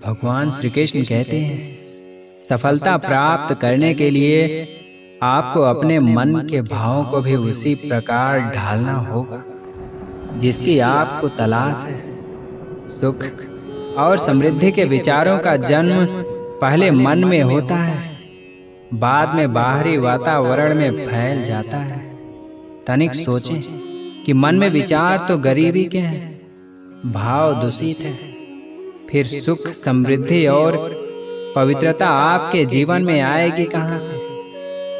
भगवान श्री कृष्ण कहते हैं, सफलता प्राप्त करने के लिए आपको अपने मन के भावों को भी उसी प्रकार ढालना होगा जिसकी आपको तलाश है। सुख और समृद्धि के विचारों का जन्म पहले मन में होता है, बाद में बाहरी वातावरण में फैल जाता है। तनिक सोचें कि मन में विचार तो गरीबी के हैं, भाव दूषित है, फिर सुख, समृद्धि और पवित्रता आपके जीवन में आएगी कहाँ से?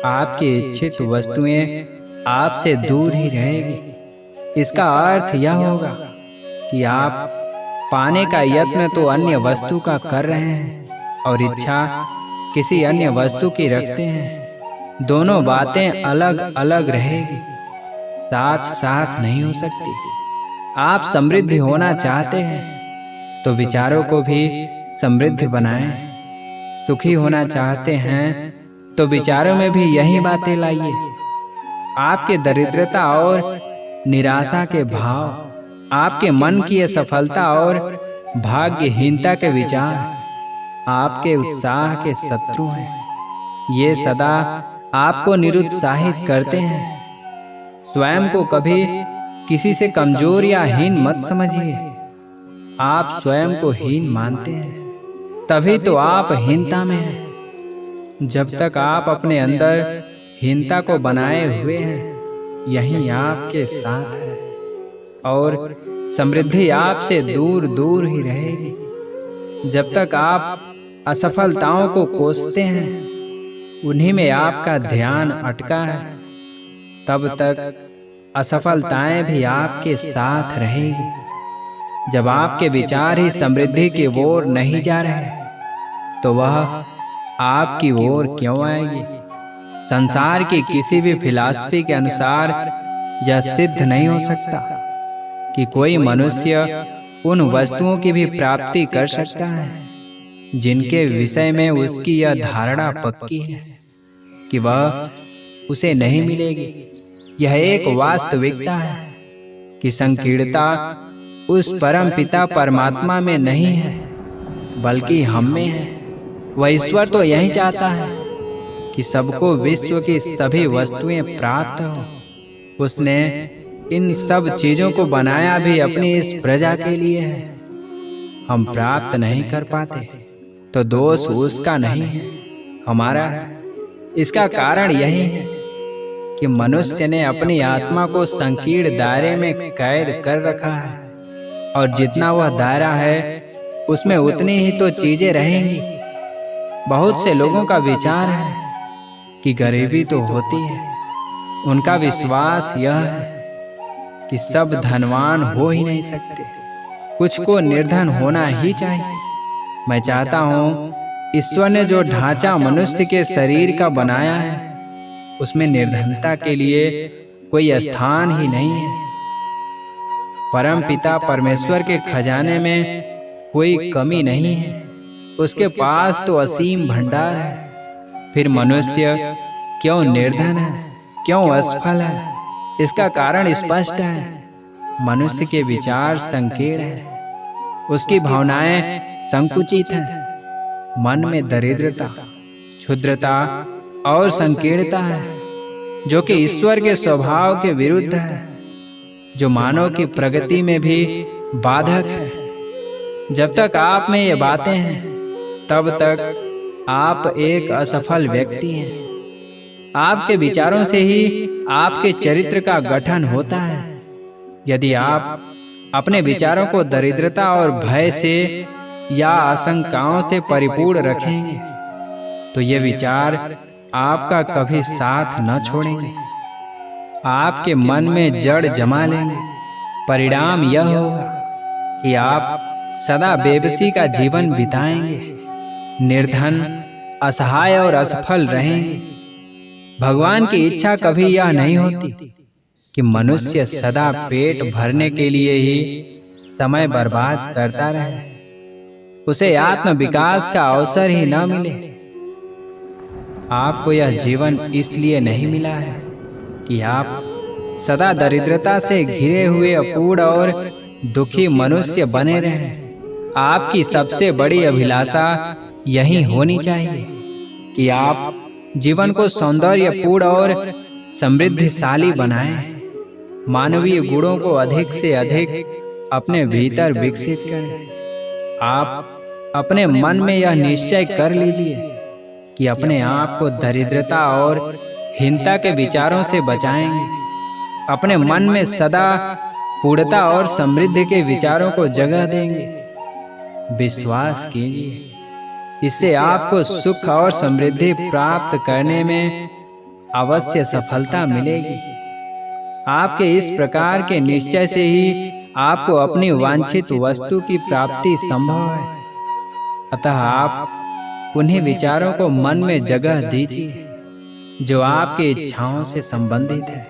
आपकी इच्छित वस्तुएं आपसे दूर ही रहेगी। इसका अर्थ यह होगा कि आप पाने का यत्न तो अन्य वस्तु का कर रहे हैं और इच्छा किसी अन्य वस्तु की रखते हैं। दोनों बातें अलग अलग रहेगी, साथ साथ नहीं हो सकती। आप समृद्ध होना चाहते हैं तो विचारों को भी समृद्ध बनाएं। सुखी होना चाहते हैं तो विचारों में भी यही बातें लाइए। आपके दरिद्रता और निराशा के भाव, आपके मन की असफलता और भाग्यहीनता के विचार आपके उत्साह के शत्रु हैं। ये सदा आपको निरुत्साहित करते हैं। स्वयं को कभी किसी से कमजोर या हीन मत समझिए। आप स्वयं को हीन मानते हैं तभी तो आप हीनता में हैं। जब तक आप अपने अंदर हीनता को बनाए हुए हैं, यही आपके साथ है और समृद्धि आपसे दूर दूर ही रहेगी। जब तक आप असफलताओं को कोसते हैं, उन्हीं में आपका ध्यान अटका है, तब तक असफलताएं भी आपके साथ रहेगी। जब आपके विचार ही समृद्धि की ओर नहीं जा रहे, तो वह आपकी ओर क्यों आएगी? संसार की किसी भी फिलॉसफी के अनुसार यह सिद्ध नहीं हो सकता कि कोई मनुष्य उन वस्तुओं की भी प्राप्ति कर सकता है जिनके विषय में उसकी यह धारणा पक्की है कि वह उसे नहीं मिलेगी। यह एक वास्तविकता है कि संकीर्णता उस परम पिता परमात्मा में नहीं है, बल्कि हम में है। वह ईश्वर तो यही चाहता है कि सबको विश्व की सभी वस्तुएं प्राप्त हो। उसने इन सब चीजों को बनाया भी अपनी इस प्रजा के लिए है। हम प्राप्त नहीं कर पाते तो दोष उसका नहीं है, हमारा है। इसका कारण यही है कि मनुष्य ने अपनी आत्मा को संकीर्ण दायरे में कैद कर रखा है और जितना वह दायरा है उसमें उतनी ही तो चीजें रहेंगी। बहुत से लोगों का विचार है कि गरीबी तो होती है। उनका विश्वास यह है कि सब धनवान हो ही नहीं सकते, कुछ को निर्धन होना ही चाहिए। मैं चाहता हूँ ईश्वर ने जो ढांचा मनुष्य के शरीर का बनाया है, उसमें निर्धनता के लिए कोई स्थान ही नहीं है। परम पिता परमेश्वर के खजाने में कोई कमी नहीं है, उसके पास तो असीम भंडार है। फिर मनुष्य क्यों निर्धन है, क्यों असफल है? इसका कारण स्पष्ट है। मनुष्य के विचार संकीर्ण हैं, उसकी भावनाएं संकुचित हैं। मन में दरिद्रता, क्षुद्रता और संकीर्णता है, जो कि ईश्वर के स्वभाव के विरुद्ध है, जो मानव की प्रगति में भी बाधक है। जब तक आप में ये बातें हैं, तब तक आप एक असफल व्यक्ति हैं। आपके विचारों से ही आपके चरित्र का गठन होता है। यदि आप अपने विचारों को दरिद्रता और भय से या आशंकाओं से परिपूर्ण रखेंगे, तो ये विचार आपका कभी साथ न छोड़ेंगे, आपके मन में जड़ जमा लेंगे। परिणाम यह होगा कि आप सदा बेबसी का जीवन बिताएंगे, निर्धन, असहाय और असफल रहेंगे। भगवान की इच्छा कभी यह नहीं होती कि मनुष्य सदा पेट भरने के लिए ही समय बर्बाद करता रहे, उसे आत्म विकास का अवसर ही न मिले। आपको यह जीवन इसलिए नहीं मिला है कि आप सदा दरिद्रता से घिरे हुए अपूर्ण और दुखी मनुष्य बने रहें। आपकी सबसे बड़ी अभिलाषा यही होनी चाहिए कि आप जीवन को सौंदर्यपूर्ण और समृद्धिशाली बनाएं। मानवीय गुणों को अधिक से अधिक अपने भीतर विकसित करें। आप अपने मन में यह निश्चय कर लीजिए कि अपने आप को दरिद्रता और हीनता के विचारों से बचाएंगे। अपने मन में सदा पूर्णता और समृद्धि के विचारों को जगह देंगे। विश्वास कीजिए, इससे आपको सुख और समृद्धि प्राप्त करने में अवश्य सफलता मिलेगी। आपके इस प्रकार के निश्चय से ही आपको अपनी वांछित वस्तु की प्राप्ति संभव है। अतः आप उन्हीं विचारों को मन में जगह दीजिए जो आपकी इच्छाओं से संबंधित है।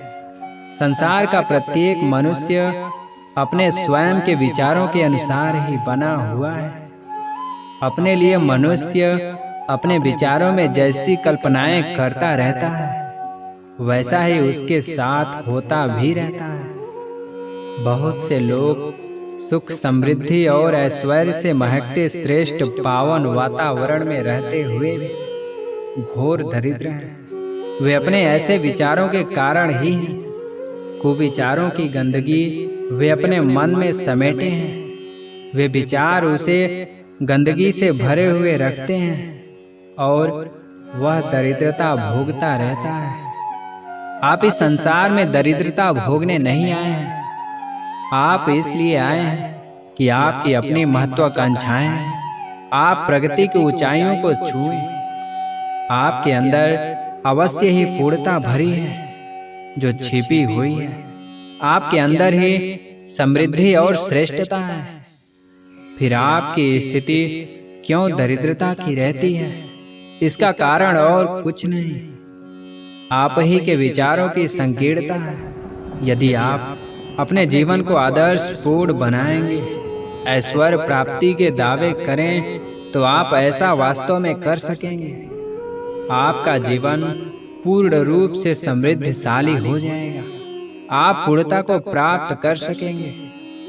संसार का प्रत्येक मनुष्य अपने स्वयं के विचारों के अनुसार ही बना हुआ है। अपने लिए मनुष्य अपने विचारों में जैसी कल्पनाएं करता रहता है, वैसा ही उसके साथ होता भी रहता है। बहुत से लोग सुख, समृद्धि और ऐश्वर्य से महकते श्रेष्ठ पावन वातावरण में रहते हुए भी घोर दरिद्र हैं। वे अपने ऐसे विचारों के कारण ही हैं। कुविचारों की गंदगी वे अपने मन में समेटे हैं। वे विचार उसे गंदगी से भरे हुए रखते हैं और वह दरिद्रता भोगता रहता है। आप इस संसार में दरिद्रता भोगने नहीं आए हैं। आप इसलिए आए हैं कि आपकी अपनी महत्वाकांक्षाएं हैं। आप प्रगति की ऊंचाइयों को छुएं। आपके अंदर अवश्य ही पूर्णता भरी है जो छिपी हुई है। आपके अंदर ही समृद्धि और श्रेष्ठता है। फिर आपकी स्थिति क्यों दरिद्रता की रहती है? इसका कारण और कुछ नहीं, आप ही के विचारों की संकीर्णता है। यदि आप अपने जीवन को आदर्शपूर्ण बनाएंगे, ऐश्वर्य प्राप्ति के दावे करें, तो आप ऐसा वास्तव में कर सकेंगे। आपका जीवन पूर्ण रूप से समृद्धशाली हो जाएगा। आप पूर्णता को प्राप्त कर सकेंगे,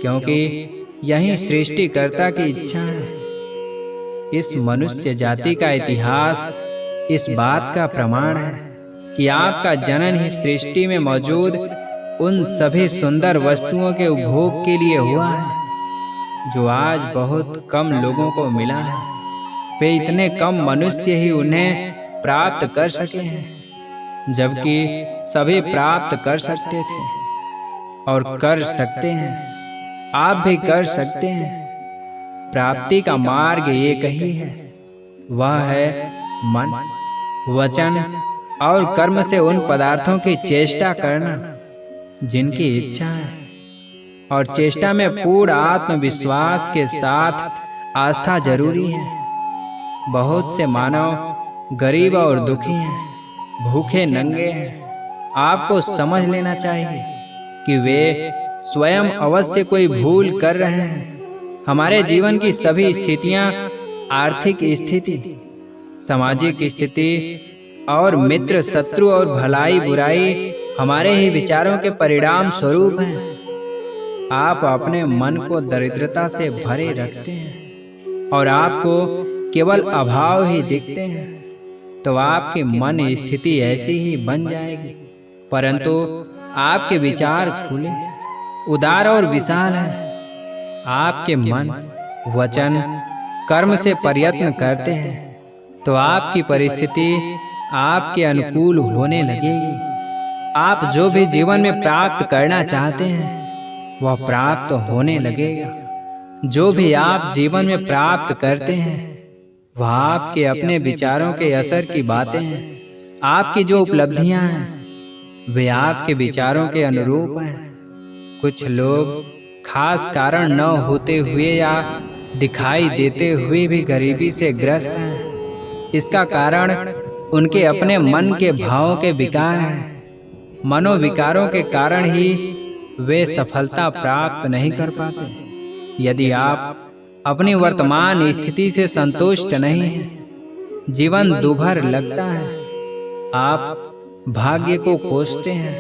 क्योंकि यही सृष्टिकर्ता की इच्छा है। इस मनुष्य जाति का इतिहास इस बात का प्रमाण है कि आपका जनन ही सृष्टि में मौजूद उन सभी सुंदर वस्तुओं के उपभोग के लिए हुआ है जो आज बहुत कम लोगों को मिला है। वे इतने कम मनुष्य ही उन्हें प्राप्त कर सके हैं, जबकि सभी प्राप्त कर सकते थे और कर सकते हैं। आप भी कर सकते हैं। प्राप्ति का मार्ग एक ही है, वह है मन, वचन और कर्म से उन पदार्थों की चेष्टा करना जिनकी इच्छा है। और चेष्टा में पूर्ण आत्मविश्वास के साथ आस्था जरूरी है। बहुत से मानव गरीब और दुखी हैं, भूखे नंगे हैं। आपको समझ लेना चाहिए कि वे स्वयं अवश्य कोई भूल कर रहे हैं। हमारे जीवन की सभी स्थितियां, आर्थिक स्थिति, सामाजिक स्थिति और मित्र, शत्रु और भलाई बुराई हमारे ही विचारों के परिणाम स्वरूप हैं। आप अपने मन को दरिद्रता से भरे रखते हैं और आपको केवल अभाव ही दिखते हैं, तो आपकी मन स्थिति ऐसी ही बन जाएगी। परंतु आपके विचार खुले, उदार और विशाल हैं। आपके मन, वचन, कर्म से प्रयत्न करते हैं, तो आपकी परिस्थिति आपके अनुकूल होने लगेगी। आप जो भी जीवन में प्राप्त करना चाहते हैं, वह प्राप्त होने लगेगा। जो भी आप जीवन में प्राप्त करते हैं, वह आपके अपने विचारों के असर की बातें हैं। आपकी जो उपलब्धियां हैं, वे आपके विचारों के अनुरूप हैं। कुछ लोग खास कारण न होते हुए या दिखाई देते हुए भी गरीबी से ग्रस्त हैं। इसका कारण उनके अपने मन के भावों के विकार हैं। मनोविकारों के कारण ही वे सफलता प्राप्त नहीं कर पाते। यदि आप अपनी वर्तमान स्थिति से संतुष्ट नहीं हैं, जीवन दुभर लगता है, आप भाग्य को कोसते हैं,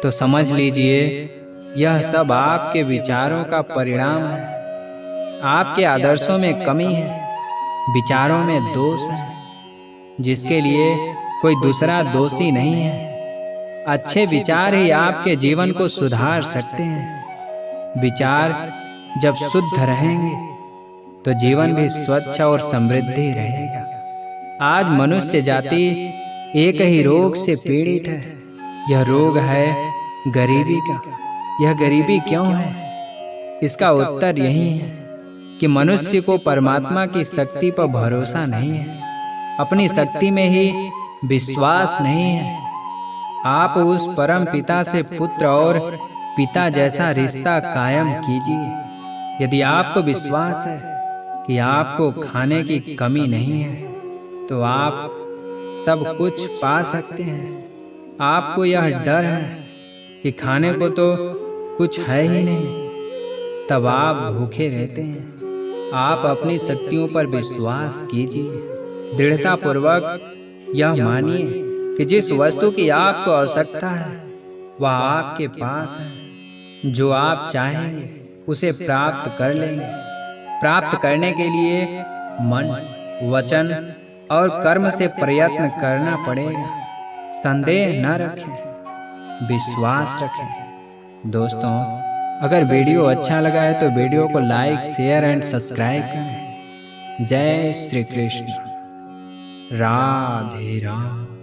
तो समझ लीजिए यह सब आपके विचारों का परिणाम है। आपके आदर्शों में कमी है, विचारों में दोष है, जिसके लिए कोई दूसरा दोषी नहीं है। अच्छे विचार ही आपके जीवन को सुधार सकते हैं। विचार जब शुद्ध रहेंगे तो जीवन भी स्वच्छ और समृद्धि रहेगा। आज मनुष्य जाति एक ही रोग से पीड़ित है। यह रोग है गरीबी का। यह गरीबी क्यों है? इसका उत्तर यही है कि मनुष्य को परमात्मा की शक्ति पर भरोसा नहीं है, अपनी शक्ति में ही विश्वास नहीं है। आप उस परम पिता से पुत्र और पिता जैसा रिश्ता कायम कीजिए। यदि आपको विश्वास है कि आपको खाने की कमी नहीं है, तो आप सब कुछ पा सकते हैं। आपको यह डर है कि खाने को तो कुछ है ही नहीं, तब आप भूखे रहते हैं। आप अपनी शक्तियों पर विश्वास कीजिए। दृढ़ता पूर्वक यह मानिए कि जिस वस्तु की आपको आवश्यकता है वह आपके पास है। जो आप चाहेंगे उसे प्राप्त कर लेंगे। प्राप्त करने के लिए मन, वचन और कर्म से प्रयत्न करना पड़ेगा। संदेह न रखें, विश्वास रखें। दोस्तों, अगर वीडियो अच्छा लगा है तो वीडियो को लाइक, शेयर एंड सब्सक्राइब करें। जय श्री कृष्ण। राधे राधे।